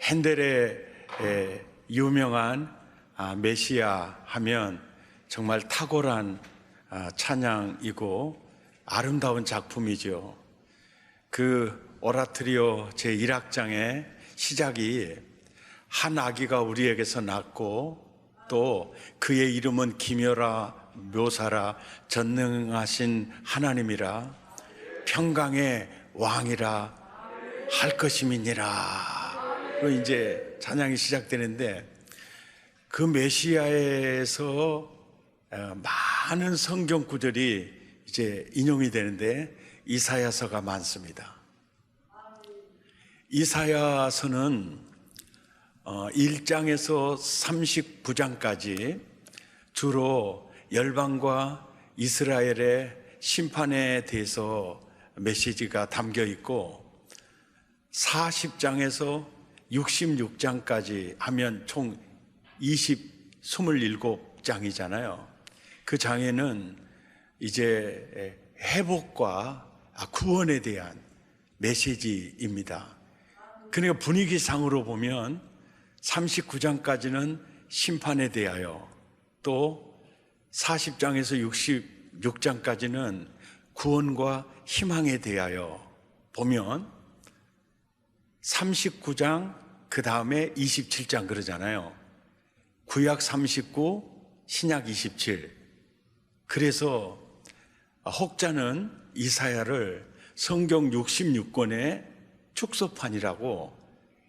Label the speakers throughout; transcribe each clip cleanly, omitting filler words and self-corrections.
Speaker 1: 핸델의 유명한 메시아 하면 정말 탁월한 찬양이고 아름다운 작품이죠. 그 오라토리오 제1악장의 시작이 한 아기가 우리에게서 낳고 또 그의 이름은 기묘라 묘사라 전능하신 하나님이라 평강의 왕이라 할 것임이니라. 로 이제 찬양이 시작되는데 그 메시아에서 많은 성경 구절이 이제 인용이 되는데 이사야서가 많습니다. 이사야서는 1장에서 39장까지 주로 열방과 이스라엘의 심판에 대해서 메시지가 담겨 있고 40장에서 66장까지 하면 총 27장이잖아요. 그 장에는 이제 회복과 구원에 대한 메시지입니다. 그러니까 분위기상으로 보면 39장까지는 심판에 대하여, 또 40장에서 66장까지는 구원과 희망에 대하여 보면 39장 그 다음에 27장 그러잖아요. 구약 39, 신약 27. 그래서 혹자는 이사야를 성경 66권의 축소판이라고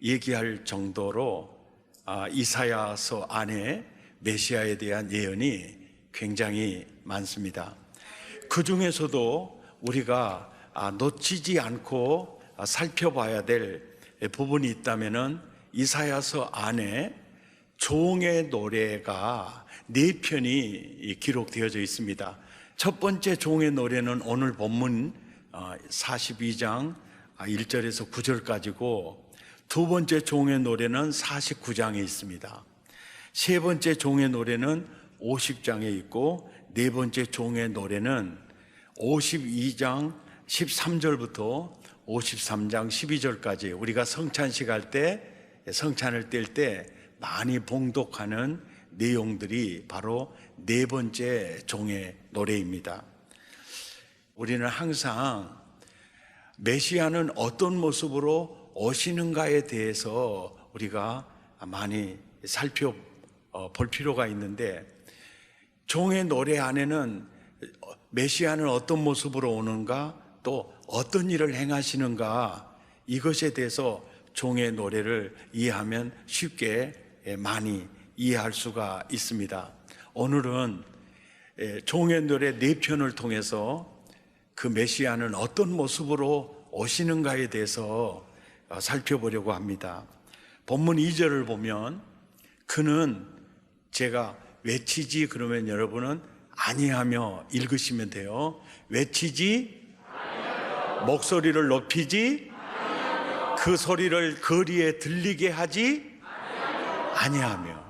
Speaker 1: 얘기할 정도로 이사야서 안에 메시아에 대한 예언이 굉장히 많습니다. 그 중에서도 우리가 놓치지 않고 살펴봐야 될 부분이 있다면은 이사야서 안에 종의 노래가 4편이 기록되어져 있습니다. 첫 번째 종의 노래는 오늘 본문 42장 1절에서 9절까지고, 두 번째 종의 노래는 49장에 있습니다. 세 번째 종의 노래는 50장에 있고, 네 번째 종의 노래는 52장 13절부터 53장 12절까지 우리가 성찬식 할 때, 성찬을 뗄 때 많이 봉독하는 내용들이 바로 네 번째 종의 노래입니다. 우리는 항상 메시아는 어떤 모습으로 오시는가에 대해서 우리가 많이 살펴볼 필요가 있는데, 종의 노래 안에는 메시아는 어떤 모습으로 오는가, 또 어떤 일을 행하시는가, 이것에 대해서 종의 노래를 이해하면 쉽게 많이 이해할 수가 있습니다. 오늘은 종의 노래 4편을 통해서 그 메시아는 어떤 모습으로 오시는가에 대해서 살펴보려고 합니다. 본문 2절을 보면 그는, 제가 외치지 그러면 여러분은 아니하며 읽으시면 돼요. 외치지 아니하며, 목소리를 높이지 아니하며, 그 소리를 거리에 들리게 하지 아니하며.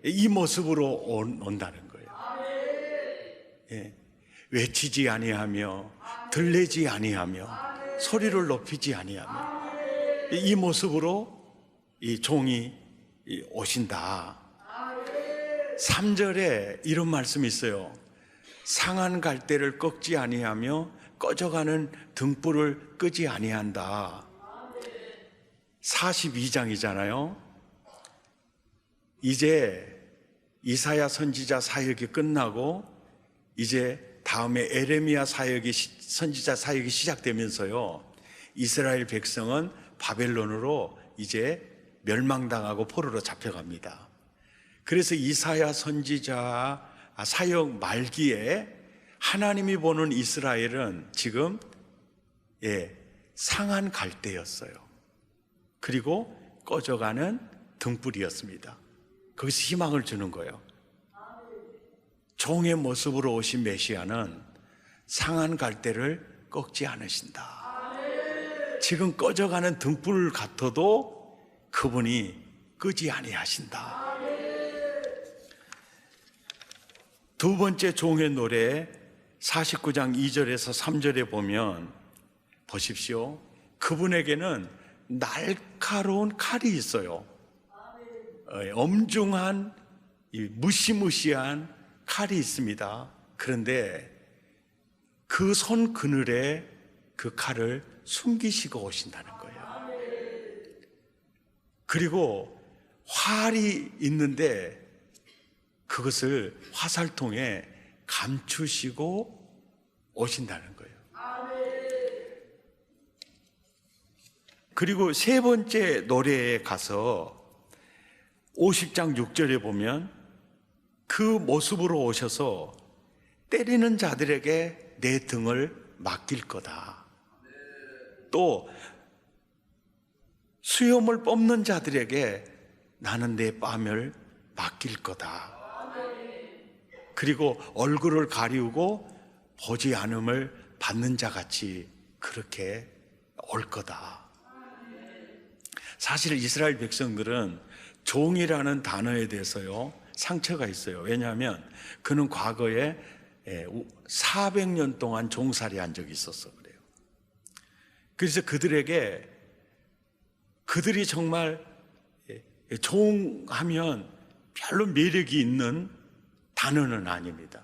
Speaker 1: 이 모습으로 온다는 거예요. 예. 외치지 아니하며, 들리지 아니하며, 소리를 높이지 아니하며, 이 모습으로 이 종이 오신다. 3절에 이런 말씀이 있어요. 상한 갈대를 꺾지 아니하며 꺼져가는 등불을 끄지 아니한다. 42장이잖아요. 이제 이사야 선지자 사역이 끝나고 이제 다음에 에레미야 사역이, 선지자 사역이 시작되면서요, 이스라엘 백성은 바벨론으로 이제 멸망당하고 포로로 잡혀갑니다. 그래서 이사야 선지자 사역 말기에 하나님이 보는 이스라엘은 지금 상한 갈대였어요. 그리고 꺼져가는 등불이었습니다. 거기서 희망을 주는 거예요. 종의 모습으로 오신 메시아는 상한 갈대를 꺾지 않으신다. 지금 꺼져가는 등불 같아도 그분이 끄지 아니하신다. 두 번째 종의 노래 49장 2절에서 3절에 보면 보십시오. 그분에게는 날카로운 칼이 있어요. 엄중한 이 무시무시한 칼이 있습니다. 그런데 그 손 그늘에 그 칼을 숨기시고 오신다는 거예요. 그리고 활이 있는데 그것을 화살통에 감추시고 오신다는 거예요. 그리고 세 번째 노래에 가서 50장 6절에 보면 그 모습으로 오셔서 때리는 자들에게 내 등을 맡길 거다. 또 수염을 뽑는 자들에게 나는 내 뺨을 맡길 거다. 그리고 얼굴을 가리우고 보지 않음을 받는 자 같이 그렇게 올 거다. 사실 이스라엘 백성들은 종이라는 단어에 대해서요 상처가 있어요. 왜냐하면 그는 과거에 400년 동안 종살이 한 적이 있었어 그래요. 그래서 그들에게 그들이 정말 종하면 별로 매력이 있는 단어는 아닙니다.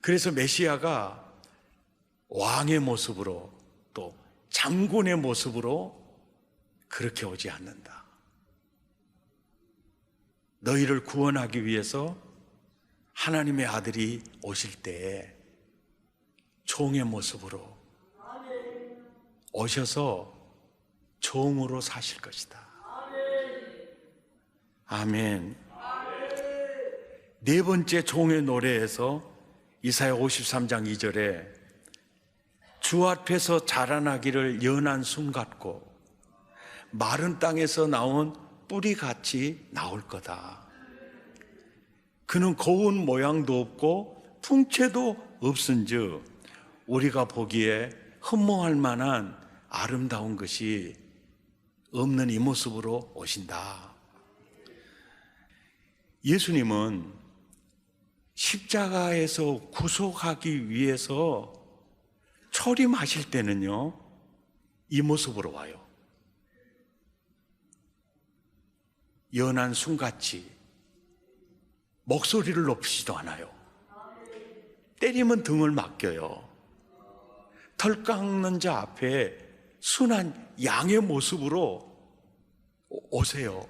Speaker 1: 그래서 메시아가 왕의 모습으로 또 장군의 모습으로 그렇게 오지 않는다. 너희를 구원하기 위해서 하나님의 아들이 오실 때에 종의 모습으로 오셔서 종으로 사실 것이다. 아멘. 네 번째 종의 노래에서 이사야 53장 2절에 주 앞에서 자라나기를 연한 순 같고 마른 땅에서 나온 뿌리같이 나올 거다. 그는 고운 모양도 없고 풍채도 없은즉 우리가 보기에 흠모할 만한 아름다운 것이 없는 이 모습으로 오신다. 예수님은 십자가에서 구속하기 위해서 초림하실 때는요 이 모습으로 와요. 연한 순같이 목소리를 높이지도 않아요. 때리면 등을 맡겨요. 털 깎는 자 앞에 순한 양의 모습으로 오세요.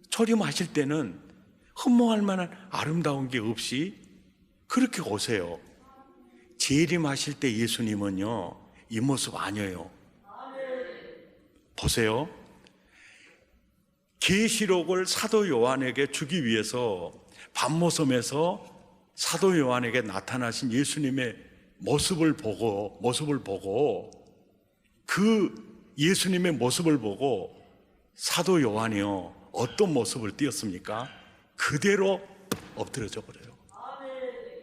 Speaker 1: 초림하실 때는 흠모할 만한 아름다운 게 없이 그렇게 오세요. 재림하실 때 예수님은요 이 모습 아니에요. 보세요. 계시록을 사도 요한에게 주기 위해서 밤모섬에서 사도 요한에게 나타나신 예수님의 모습을 보고 그 예수님의 모습을 보고 사도 요한이요 어떤 모습을 띄었습니까? 그대로 엎드려져 버려요.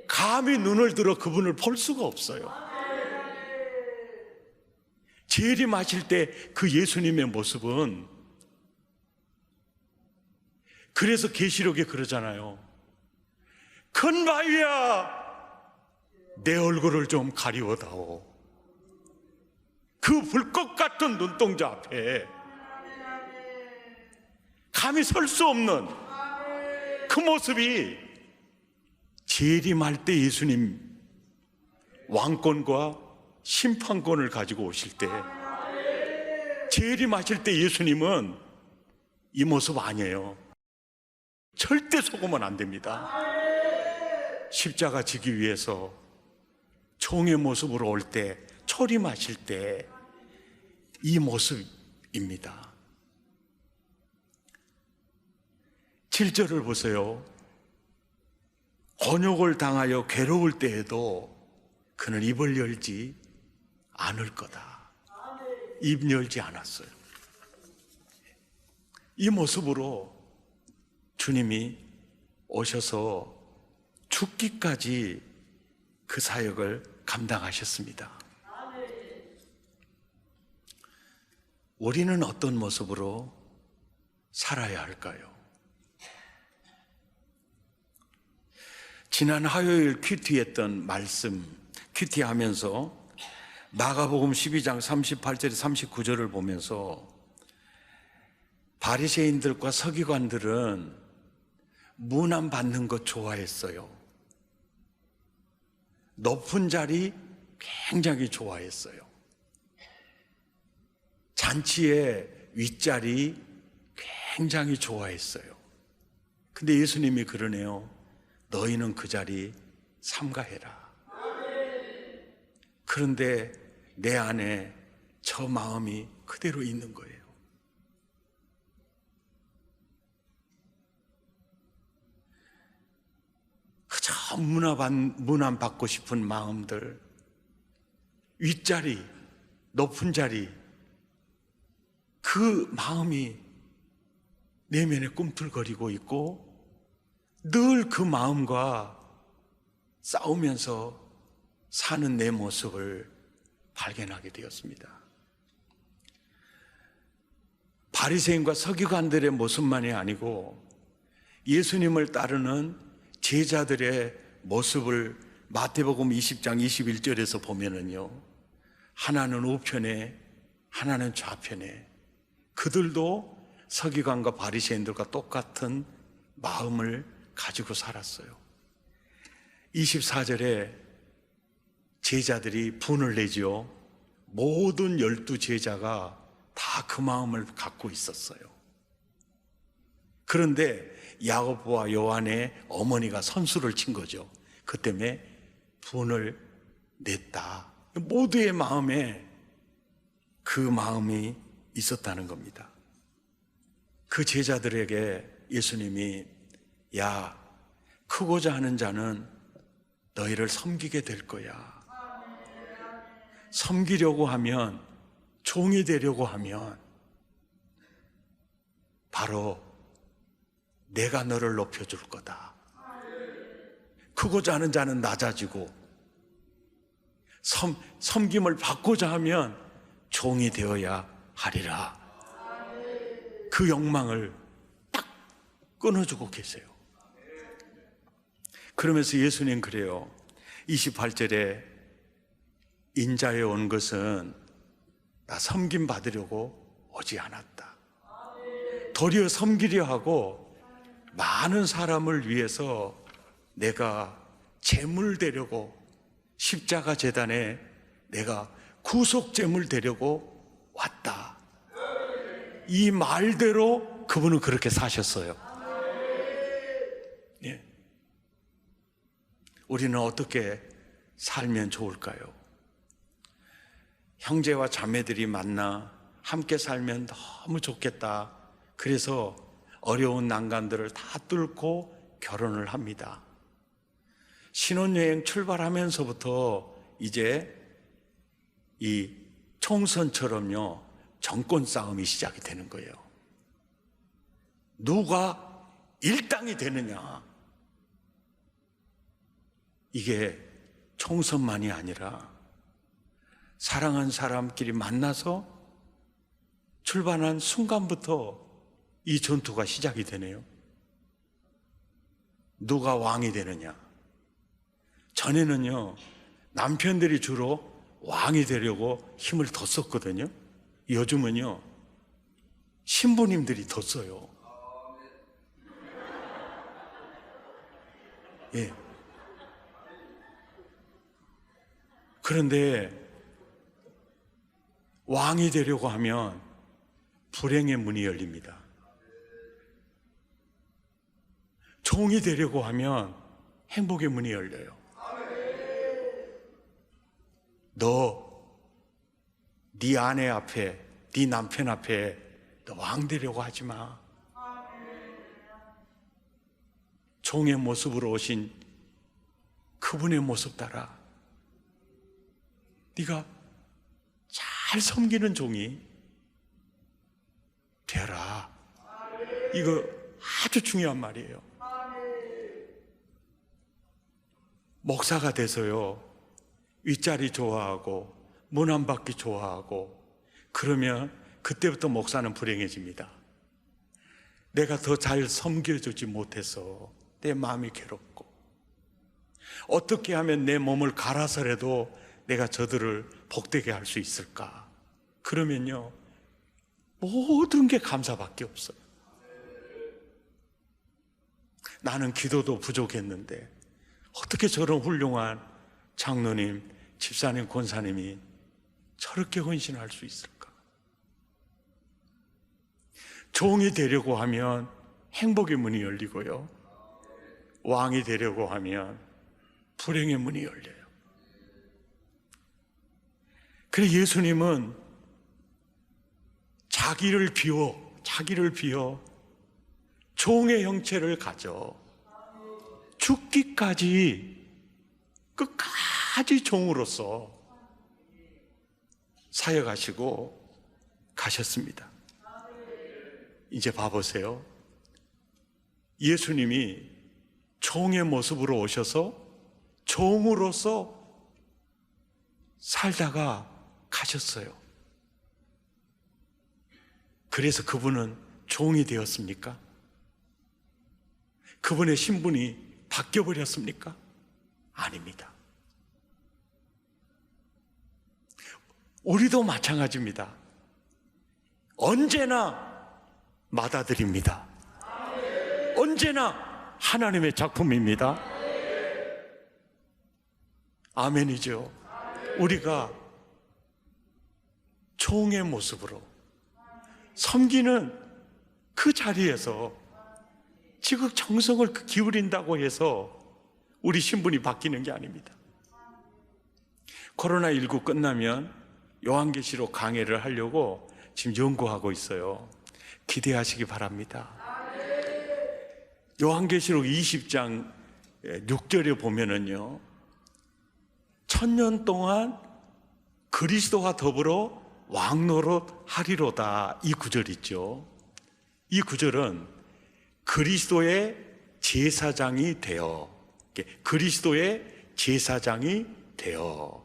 Speaker 1: 감히 눈을 들어 그분을 볼 수가 없어요. 재림하실 때 그 예수님의 모습은 그래서 계시록에 그러잖아요. 큰 바위야 내 얼굴을 좀 가리워다오. 그 불꽃 같은 눈동자 앞에 감히 설 수 없는 그 모습이 재림할 때 예수님 왕권과 심판권을 가지고 오실 때 재림하실 때 예수님은 이 모습 아니에요. 절대 속으면 안 됩니다. 십자가 지기 위해서 종의 모습으로 올 때 초림하실 때 이 모습입니다. 7절을 보세요. 곤욕을 당하여 괴로울 때에도 그는 입을 열지 않을 거다. 입 열지 않았어요. 이 모습으로 주님이 오셔서 죽기까지 그 사역을 감당하셨습니다. 우리는 어떤 모습으로 살아야 할까요? 지난 화요일 큐티했던 말씀, 큐티하면서 마가복음 12장 38절 39절을 보면서 바리새인들과 서기관들은 문안 받는 것 좋아했어요. 높은 자리 굉장히 좋아했어요. 잔치의 윗자리 굉장히 좋아했어요. 근데 예수님이 그러네요. 너희는 그 자리 삼가해라. 그런데 내 안에 저 마음이 그대로 있는 거예요. 그저 문안 받고 싶은 마음들, 윗자리, 높은 자리, 그 마음이 내면에 꿈틀거리고 있고 늘 그 마음과 싸우면서 사는 내 모습을 발견하게 되었습니다. 바리새인과 서기관들의 모습만이 아니고 예수님을 따르는 제자들의 모습을 마태복음 20장 21절에서 보면은요, 하나는 우편에 하나는 좌편에, 그들도 서기관과 바리새인들과 똑같은 마음을 가지고 살았어요. 24절에 제자들이 분을 내지요. 모든 12 제자가 다 그 마음을 갖고 있었어요. 그런데 야고보와 요한의 어머니가 선수를 친 거죠. 그 때문에 분을 냈다. 모두의 마음에 그 마음이 있었다는 겁니다. 그 제자들에게 예수님이 야, 크고자 하는 자는 너희를 섬기게 될 거야. 섬기려고 하면, 종이 되려고 하면 바로 내가 너를 높여줄 거다. 크고자 하는 자는 낮아지고 섬김을 받고자 하면 종이 되어야 하리라. 그 욕망을 딱 끊어주고 계세요. 그러면서 예수님 그래요. 28절에 인자에 온 것은 나 섬김 받으려고 오지 않았다. 도리어 섬기려 하고 많은 사람을 위해서 내가 제물 되려고, 십자가 제단에 내가 구속 제물 되려고 왔다. 이 말대로 그분은 그렇게 사셨어요. 예. 우리는 어떻게 살면 좋을까요? 형제와 자매들이 만나 함께 살면 너무 좋겠다. 그래서 어려운 난관들을 다 뚫고 결혼을 합니다. 신혼여행 출발하면서부터 이제 이 총선처럼요, 정권 싸움이 시작이 되는 거예요. 누가 일당이 되느냐. 이게 총선만이 아니라 사랑한 사람끼리 만나서 출발한 순간부터 이 전투가 시작이 되네요. 누가 왕이 되느냐. 전에는요, 남편들이 주로 왕이 되려고 힘을 더 썼거든요. 요즘은요, 신부님들이 더 써요. 예. 그런데 왕이 되려고 하면 불행의 문이 열립니다. 종이 되려고 하면 행복의 문이 열려요. 네 아내 앞에, 네 남편 앞에 너 왕 되려고 하지 마. 종의 모습으로 오신 그분의 모습 따라 네가 잘 섬기는 종이 되라. 이거 아주 중요한 말이에요. 목사가 돼서요, 윗자리 좋아하고 문 안 받기 좋아하고 그러면 그때부터 목사는 불행해집니다. 내가 더 잘 섬겨주지 못해서 내 마음이 괴롭고, 어떻게 하면 내 몸을 갈아서라도 내가 저들을 복되게 할 수 있을까? 그러면요, 모든 게 감사밖에 없어요. 나는 기도도 부족했는데 어떻게 저런 훌륭한 장로님, 집사님, 권사님이 저렇게 헌신할 수 있을까? 종이 되려고 하면 행복의 문이 열리고요, 왕이 되려고 하면 불행의 문이 열려요. 그래 예수님은 자기를 비워 종의 형체를 가져 죽기까지 끝까지 종으로서 사역하시고 가셨습니다. 이제 봐보세요. 예수님이 종의 모습으로 오셔서 종으로서 살다가 가셨어요. 그래서 그분은 종이 되었습니까? 그분의 신분이 바뀌어버렸습니까? 아닙니다. 우리도 마찬가지입니다. 언제나 맏아들입니다. 언제나 하나님의 작품입니다. 아멘이죠. 우리가 종의 모습으로 섬기는 그 자리에서 지극정성을 기울인다고 해서 우리 신분이 바뀌는 게 아닙니다. 코로나19 끝나면 요한계시록 강해를 하려고 지금 연구하고 있어요. 기대하시기 바랍니다. 요한계시록 20장 6절에 보면은요, 1000년 동안 그리스도와 더불어 왕노릇 하리로다, 이 구절 있죠. 이 구절은 그리스도의 제사장이 되어, 그리스도의 제사장이 되어,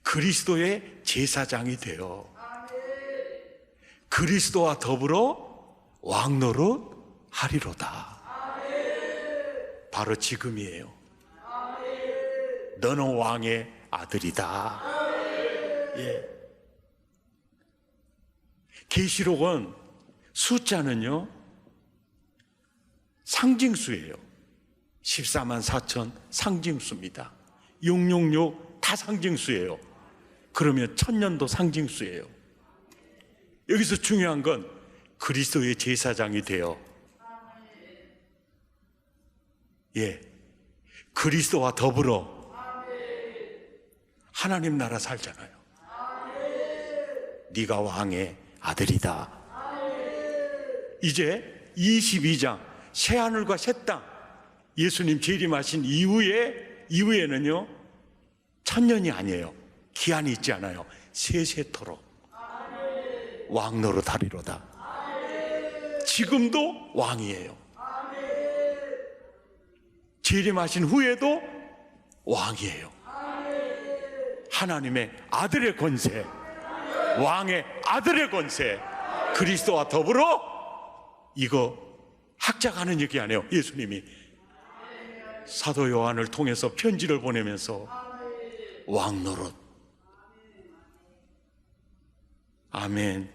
Speaker 1: 그리스도의 제사장이 되어 그리스도와 더불어 왕노릇 하리로다. 바로 지금이에요. 너는 왕의 아들이다. 예. 계시록은 숫자는요 상징수예요. 14만 4천 상징수입니다. 666 다 상징수예요. 그러면 1000년도 상징수예요. 여기서 중요한 건 그리스도의 제사장이 되어, 예, 그리스도와 더불어 하나님 나라 살잖아요. 네가 왕의 아들이다. 이제 22장 새하늘과 새 땅, 예수님 재림하신 이후에는요 1000년이 아니에요. 기한이 있지 않아요. 세세토록 왕노릇 하리로다. 지금도 왕이에요. 재림하신 후에도 왕이에요. 하나님의 아들의 권세, 왕의 아들의 권세, 그리스도와 더불어, 이거 학자가는 얘기 안 해요. 예수님이 사도 요한을 통해서 편지를 보내면서 왕노릇. 아멘.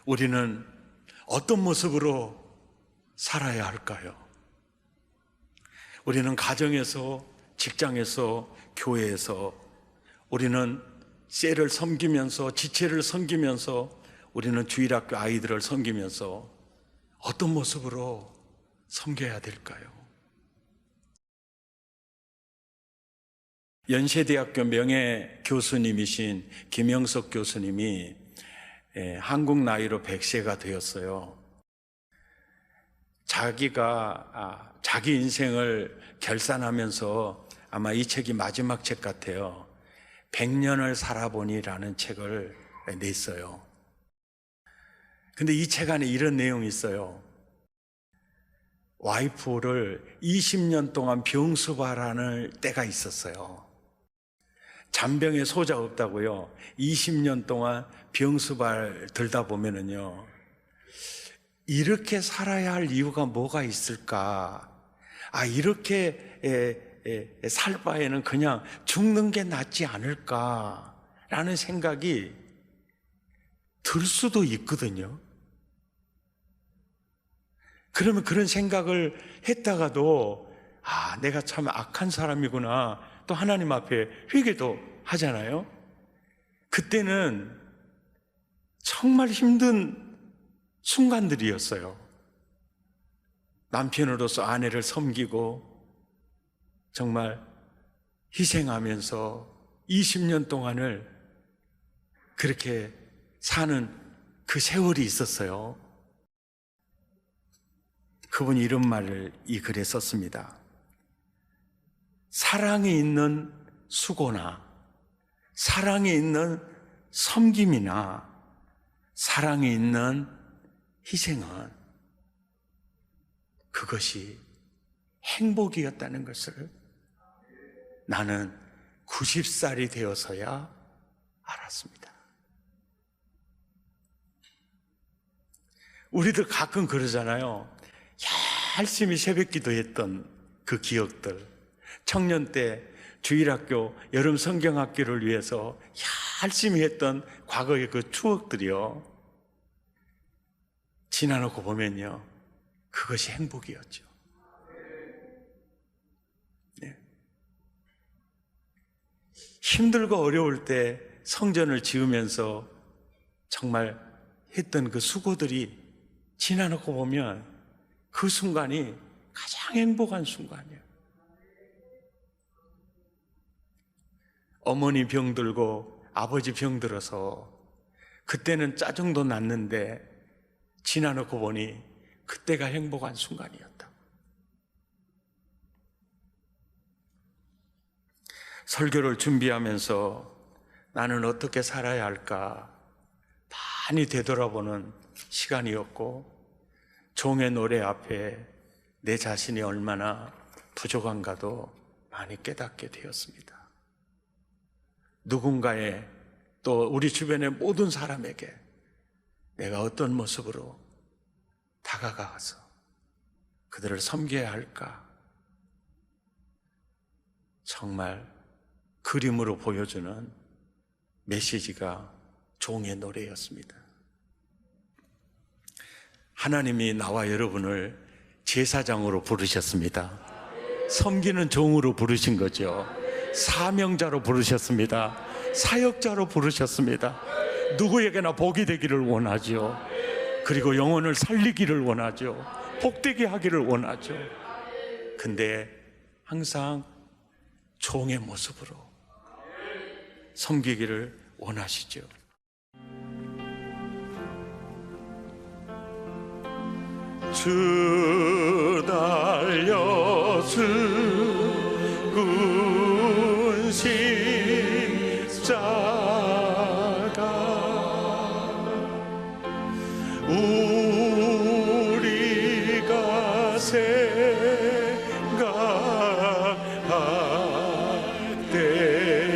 Speaker 1: 우리는 어떤 모습으로 살아야 할까요? 우리는 가정에서, 직장에서, 교회에서, 우리는 셀을 섬기면서, 지체를 섬기면서, 우리는 주일학교 아이들을 섬기면서 어떤 모습으로 섬겨야 될까요? 연세대학교 명예 교수님이신 김영석 교수님이 한국 나이로 100세가 되었어요. 자기가 자기 인생을 결산하면서 아마 이 책이 마지막 책 같아요. 100년을 살아보니라는 책을 냈어요. 근데 이 책 안에 이런 내용이 있어요. 와이프를 20년 동안 병수발하는 때가 있었어요. 잔병에 소자 없다고요. 20년 동안 병수발 들다 보면은요, 이렇게 살아야 할 이유가 뭐가 있을까? 이렇게 살 바에는 그냥 죽는 게 낫지 않을까라는 생각이 들 수도 있거든요. 그러면 그런 생각을 했다가도 내가 참 악한 사람이구나, 또 하나님 앞에 회개도 하잖아요. 그때는 정말 힘든 순간들이었어요. 남편으로서 아내를 섬기고 정말 희생하면서 20년 동안을 그렇게 사는 그 세월이 있었어요. 그분이 이런 말을 이 글에 썼습니다. 사랑에 있는 수고나 사랑에 있는 섬김이나 사랑에 있는 희생은 그것이 행복이었다는 것을 나는 90살이 되어서야 알았습니다. 우리들 가끔 그러잖아요. 열심히 새벽 기도했던 그 기억들, 청년 때 주일학교, 여름 성경학교를 위해서 열심히 했던 과거의 그 추억들이요, 지나놓고 보면요, 그것이 행복이었죠. 네. 힘들고 어려울 때 성전을 지으면서 정말 했던 그 수고들이 지나놓고 보면 그 순간이 가장 행복한 순간이에요. 어머니 병들고 아버지 병들어서 그때는 짜증도 났는데 지나놓고 보니 그때가 행복한 순간이었다. 설교를 준비하면서 나는 어떻게 살아야 할까 많이 되돌아보는 시간이었고, 종의 노래 앞에 내 자신이 얼마나 부족한가도 많이 깨닫게 되었습니다. 누군가의, 또 우리 주변의 모든 사람에게 내가 어떤 모습으로 다가가서 그들을 섬겨야 할까, 정말 그림으로 보여주는 메시지가 종의 노래였습니다. 하나님이 나와 여러분을 제사장으로 부르셨습니다. 섬기는 종으로 부르신 거죠. 사명자로 부르셨습니다. 사역자로 부르셨습니다. 누구에게나 복이 되기를 원하죠. 그리고 영혼을 살리기를 원하죠. 복되게 하기를 원하죠. 근데 항상 종의 모습으로 섬기기를 원하시죠. 주 달려 죽은 십자가 우리가 생각할 때에